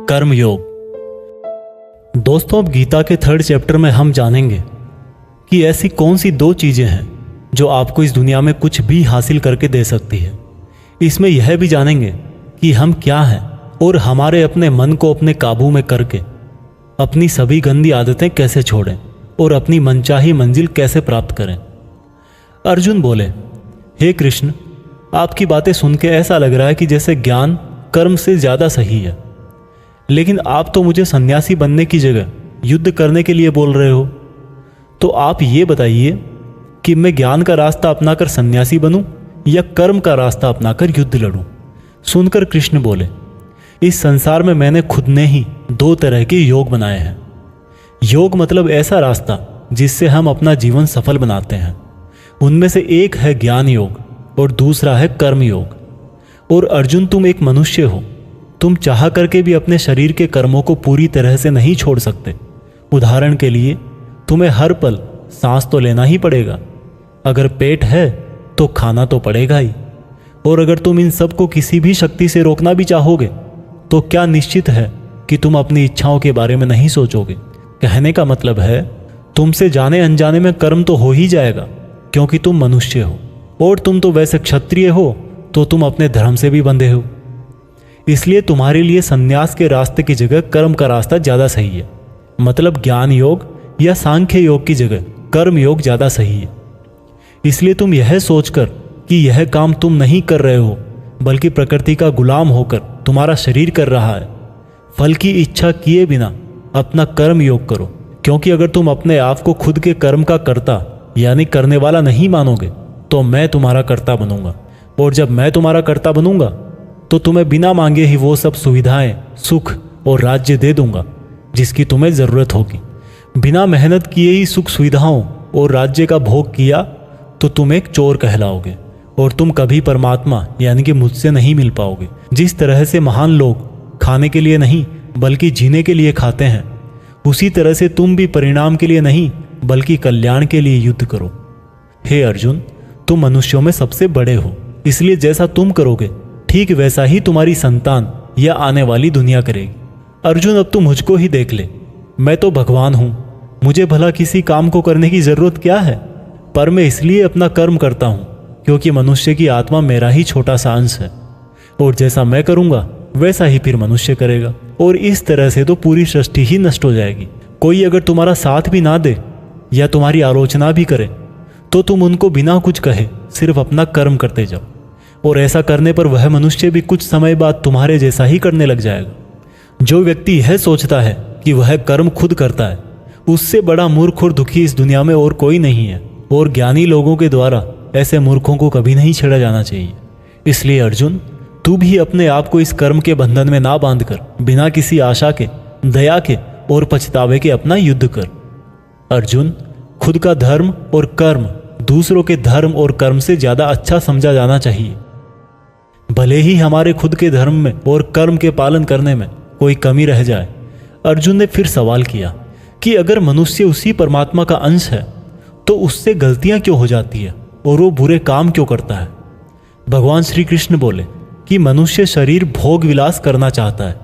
कर्म योग। दोस्तों, अब गीता के 3rd चैप्टर में हम जानेंगे कि ऐसी कौन सी 2 चीजें हैं जो आपको इस दुनिया में कुछ भी हासिल करके दे सकती है। इसमें यह भी जानेंगे कि हम क्या हैं और हमारे अपने मन को अपने काबू में करके अपनी सभी गंदी आदतें कैसे छोड़ें और अपनी मनचाही मंजिल कैसे प्राप्त करें। अर्जुन बोले, हे कृष्ण, आपकी बातें सुन के ऐसा लग रहा है कि जैसे ज्ञान कर्म से ज़्यादा सही है, लेकिन आप तो मुझे सन्यासी बनने की जगह युद्ध करने के लिए बोल रहे हो। तो आप ये बताइए कि मैं ज्ञान का रास्ता अपनाकर सन्यासी बनूं या कर्म का रास्ता अपनाकर युद्ध लड़ूं। सुनकर कृष्ण बोले, इस संसार में मैंने खुद ने ही 2 तरह के योग बनाए हैं। योग मतलब ऐसा रास्ता जिससे हम अपना जीवन सफल बनाते हैं। उनमें से एक है ज्ञान योग और दूसरा है कर्म योग। और अर्जुन, तुम एक मनुष्य हो, तुम चाह करके भी अपने शरीर के कर्मों को पूरी तरह से नहीं छोड़ सकते। उदाहरण के लिए, तुम्हें हर पल सांस तो लेना ही पड़ेगा। अगर पेट है तो खाना तो पड़ेगा ही। और अगर तुम इन सब को किसी भी शक्ति से रोकना भी चाहोगे तो क्या निश्चित है कि तुम अपनी इच्छाओं के बारे में नहीं सोचोगे। कहने का मतलब है, तुमसे जाने अनजाने में कर्म तो हो ही जाएगा, क्योंकि तुम मनुष्य हो और तुम तो वैसे क्षत्रिय हो, तो तुम अपने धर्म से भी बंधे हो। इसलिए तुम्हारे लिए सन्यास के रास्ते की जगह कर्म का रास्ता ज़्यादा सही है। मतलब ज्ञान योग या सांख्य योग की जगह कर्म योग ज़्यादा सही है। इसलिए तुम यह सोचकर कि यह काम तुम नहीं कर रहे हो, बल्कि प्रकृति का गुलाम होकर तुम्हारा शरीर कर रहा है, फल की इच्छा किए बिना अपना कर्म योग करो। क्योंकि अगर तुम अपने आप को खुद के कर्म का कर्ता यानी करने वाला नहीं मानोगे तो मैं तुम्हारा कर्ता बनूंगा। और जब मैं तुम्हारा कर्ता बनूंगा तो तुम्हें बिना मांगे ही वो सब सुविधाएं, सुख और राज्य दे दूंगा जिसकी तुम्हें ज़रूरत होगी। बिना मेहनत किए ही सुख सुविधाओं और राज्य का भोग किया तो तुम एक चोर कहलाओगे और तुम कभी परमात्मा यानी कि मुझसे नहीं मिल पाओगे। जिस तरह से महान लोग खाने के लिए नहीं बल्कि जीने के लिए खाते हैं, उसी तरह से तुम भी परिणाम के लिए नहीं बल्कि कल्याण के लिए युद्ध करो। हे अर्जुन, तुम मनुष्यों में सबसे बड़े हो, इसलिए जैसा तुम करोगे ठीक वैसा ही तुम्हारी संतान या आने वाली दुनिया करेगी। अर्जुन, अब तू मुझको ही देख ले, मैं तो भगवान हूं, मुझे भला किसी काम को करने की जरूरत क्या है। पर मैं इसलिए अपना कर्म करता हूं क्योंकि मनुष्य की आत्मा मेरा ही छोटा सा अंश है, और जैसा मैं करूंगा वैसा ही फिर मनुष्य करेगा। और इस तरह से तो पूरी सृष्टि ही नष्ट हो जाएगी। कोई अगर तुम्हारा साथ भी ना दे या तुम्हारी आलोचना भी करे तो तुम उनको बिना कुछ कहे सिर्फ अपना कर्म करते जाओ, और ऐसा करने पर वह मनुष्य भी कुछ समय बाद तुम्हारे जैसा ही करने लग जाएगा। जो व्यक्ति यह सोचता है कि वह कर्म खुद करता है, उससे बड़ा मूर्ख और दुखी इस दुनिया में और कोई नहीं है। और ज्ञानी लोगों के द्वारा ऐसे मूर्खों को कभी नहीं छेड़ा जाना चाहिए। इसलिए अर्जुन, तू भी अपने आप को इस कर्म के बंधन में ना बांधकर बिना किसी आशा के, दया के और पछतावे के अपना युद्ध कर। अर्जुन, खुद का धर्म और कर्म दूसरों के धर्म और कर्म से ज्यादा अच्छा समझा जाना चाहिए। भले ही हमारे खुद के धर्म में और कर्म के पालन करने में कोई कमी रह जाए। अर्जुन ने फिर सवाल किया कि अगर मनुष्य उसी परमात्मा का अंश है तो उससे गलतियां क्यों हो जाती है और वो बुरे काम क्यों करता है। भगवान श्री कृष्ण बोले कि मनुष्य शरीर भोग विलास करना चाहता है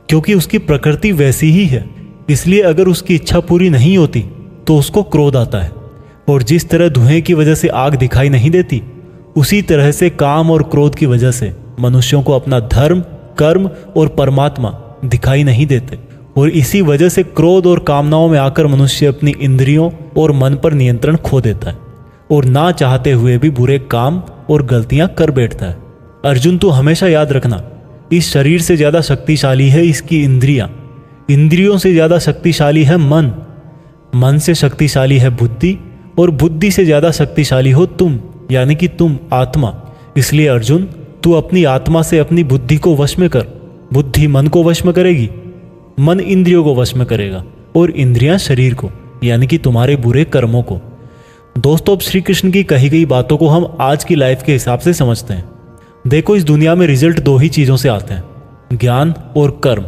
क्योंकि उसकी प्रकृति वैसी ही है। इसलिए अगर उसकी इच्छा पूरी नहीं होती तो उसको क्रोध आता है। और जिस तरह धुएं की वजह से आग दिखाई नहीं देती, उसी तरह से काम और क्रोध की वजह से मनुष्यों को अपना धर्म, कर्म और परमात्मा दिखाई नहीं देते। और इसी वजह से क्रोध और कामनाओं में आकर मनुष्य अपनी इंद्रियों और मन पर नियंत्रण खो देता है और ना चाहते हुए भी बुरे काम और गलतियां कर बैठता है। अर्जुन, तू हमेशा याद रखना, इस शरीर से ज्यादा शक्तिशाली है इसकी इंद्रियां, इंद्रियों से ज्यादा शक्तिशाली है मन, मन से शक्तिशाली है बुद्धि, और बुद्धि से ज्यादा शक्तिशाली हो तुम यानी कि तुम आत्मा। इसलिए अर्जुन, तू अपनी आत्मा से अपनी बुद्धि को वश में कर। बुद्धि मन को वश में करेगी, मन इंद्रियों को वश में करेगा, और इंद्रियां शरीर को यानी कि तुम्हारे बुरे कर्मों को। दोस्तों, अब श्री कृष्ण की कही गई बातों को हम आज की लाइफ के हिसाब से समझते हैं। देखो, इस दुनिया में रिजल्ट 2 ही चीज़ों से आते हैं, ज्ञान और कर्म,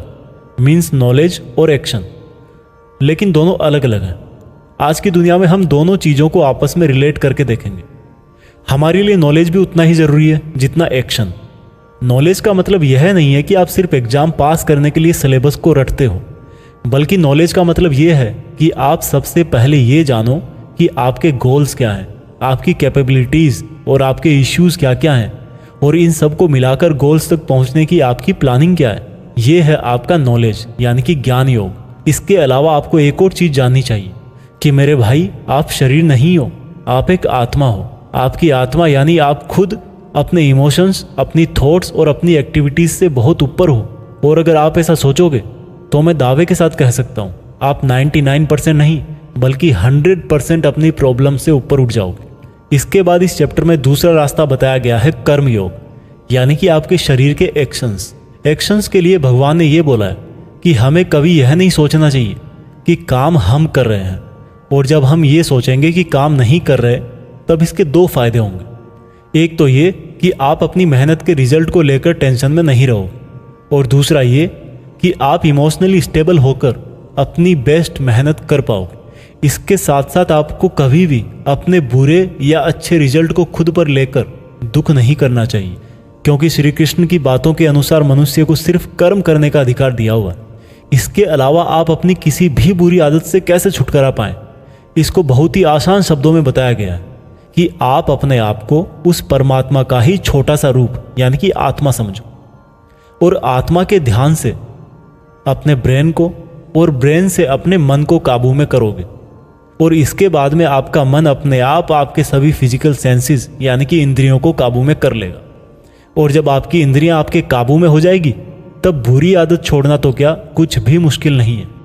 मीन्स नॉलेज और एक्शन। लेकिन दोनों अलग अलग हैं। आज की दुनिया में हम दोनों चीज़ों को आपस में रिलेट करके देखेंगे। हमारे लिए नॉलेज भी उतना ही ज़रूरी है जितना एक्शन। नॉलेज का मतलब यह नहीं है कि आप सिर्फ एग्जाम पास करने के लिए सिलेबस को रटते हो, बल्कि नॉलेज का मतलब यह है कि आप सबसे पहले ये जानो कि आपके गोल्स क्या हैं, आपकी कैपेबिलिटीज़ और आपके इश्यूज़ क्या क्या हैं, और इन सब को मिलाकर गोल्स तक पहुंचने की आपकी प्लानिंग क्या है। ये है आपका नॉलेज यानी कि ज्ञान योग। इसके अलावा आपको एक और चीज़ जाननी चाहिए कि मेरे भाई, आप शरीर नहीं हो, आप एक आत्मा हो। आपकी आत्मा यानी आप खुद अपने इमोशंस, अपनी थॉट्स और अपनी एक्टिविटीज़ से बहुत ऊपर हो। और अगर आप ऐसा सोचोगे तो मैं दावे के साथ कह सकता हूँ आप 99% नहीं बल्कि 100% अपनी प्रॉब्लम से ऊपर उठ जाओगे। इसके बाद इस चैप्टर में दूसरा रास्ता बताया गया है कर्म योग, यानी कि आपके शरीर के एक्शंस के लिए भगवान ने ये बोला है कि हमें कभी यह नहीं सोचना चाहिए कि काम हम कर रहे हैं, और जब हम ये सोचेंगे कि काम नहीं कर रहे तब इसके दो फायदे होंगे। एक तो ये कि आप अपनी मेहनत के रिजल्ट को लेकर टेंशन में नहीं रहोगे, और दूसरा ये कि आप इमोशनली स्टेबल होकर अपनी बेस्ट मेहनत कर पाओगे। इसके साथ साथ आपको कभी भी अपने बुरे या अच्छे रिजल्ट को खुद पर लेकर दुख नहीं करना चाहिए, क्योंकि श्री कृष्ण की बातों के अनुसार मनुष्य को सिर्फ कर्म करने का अधिकार दिया हुआ है। इसके अलावा आप अपनी किसी भी बुरी आदत से कैसे छुटकारा पाएं, इसको बहुत ही आसान शब्दों में बताया गया है कि आप अपने आप को उस परमात्मा का ही छोटा सा रूप यानी कि आत्मा समझो, और आत्मा के ध्यान से अपने ब्रेन को और ब्रेन से अपने मन को काबू में करोगे, और इसके बाद में आपका मन अपने आप आपके सभी फिजिकल सेंसेस यानी कि इंद्रियों को काबू में कर लेगा। और जब आपकी इंद्रियां आपके काबू में हो जाएगी तब बुरी आदत छोड़ना तो क्या कुछ भी मुश्किल नहीं है।